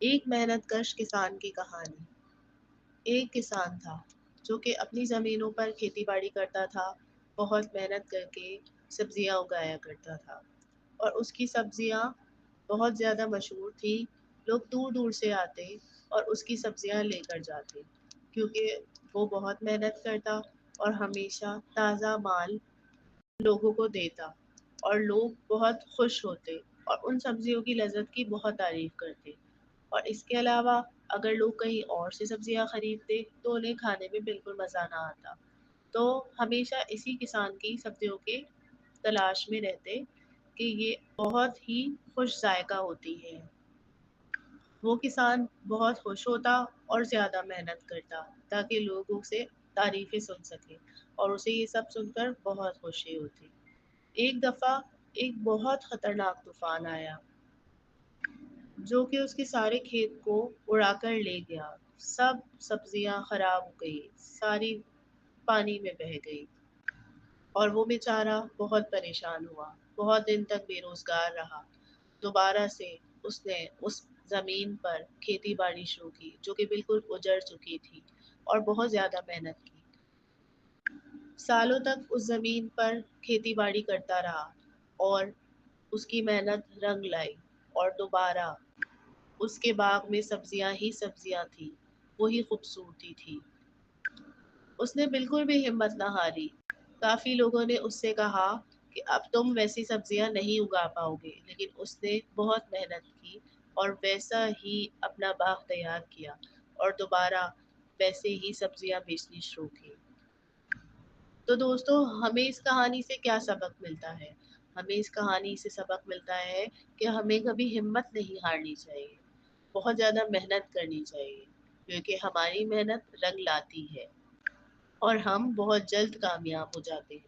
ایک محنت کش کسان کی کہانی۔ ایک کسان تھا جو کہ اپنی زمینوں پر کھیتی باڑی کرتا تھا، بہت محنت کر کے سبزیاں اگایا کرتا تھا اور اس کی سبزیاں بہت زیادہ مشہور تھی۔ لوگ دور دور سے آتے اور اس کی سبزیاں لے کر جاتے کیونکہ وہ بہت محنت کرتا اور ہمیشہ تازہ مال لوگوں کو دیتا اور لوگ بہت خوش ہوتے اور ان سبزیوں کی لذت کی بہت تعریف کرتے۔ اور اس کے علاوہ اگر لوگ کہیں اور سے سبزیاں خریدتے تو انہیں کھانے میں بالکل مزہ نہ آتا۔ تو ہمیشہ اسی کسان کی سبزیوں کے تلاش میں رہتے کہ یہ بہت ہی خوش ذائقہ ہوتی ہے۔ وہ کسان بہت خوش ہوتا اور زیادہ محنت کرتا تاکہ لوگوں سے تعریفیں سن سکے اور اسے یہ سب سن کر بہت خوشی ہوتی۔ ایک دفعہ ایک بہت خطرناک طوفان آیا جو کہ اس کے سارے کھیت کو اڑا کر لے گیا۔ سب سبزیاں خراب ہو گئی، ساری پانی میں بہہ گئی اور وہ بیچارہ بہت پریشان ہوا، بہت دن تک بے روزگار رہا۔ دوبارہ سے اس نے اس زمین پر کھیتی باڑی شروع کی جو کہ بالکل اجڑ چکی تھی اور بہت زیادہ محنت کی۔ سالوں تک اس زمین پر کھیتی باڑی کرتا رہا اور اس کی محنت رنگ لائی اور دوبارہ اس کے باغ میں سبزیاں ہی سبزیاں تھیں، وہی خوبصورتی تھی۔ اس نے بالکل بھی ہمت نہ ہاری۔ کافی لوگوں نے اس سے کہا کہ اب تم ویسی سبزیاں نہیں اگا پاؤ گے، لیکن اس نے بہت محنت کی اور ویسا ہی اپنا باغ تیار کیا اور دوبارہ ویسے ہی سبزیاں بیچنی شروع کی۔ تو دوستو، ہمیں اس کہانی سے کیا سبق ملتا ہے؟ ہمیں اس کہانی سے سبق ملتا ہے کہ ہمیں کبھی ہمت نہیں ہارنی چاہیے، بہت زیادہ محنت کرنی چاہیے کیونکہ ہماری محنت رنگ لاتی ہے اور ہم بہت جلد کامیاب ہو جاتے ہیں۔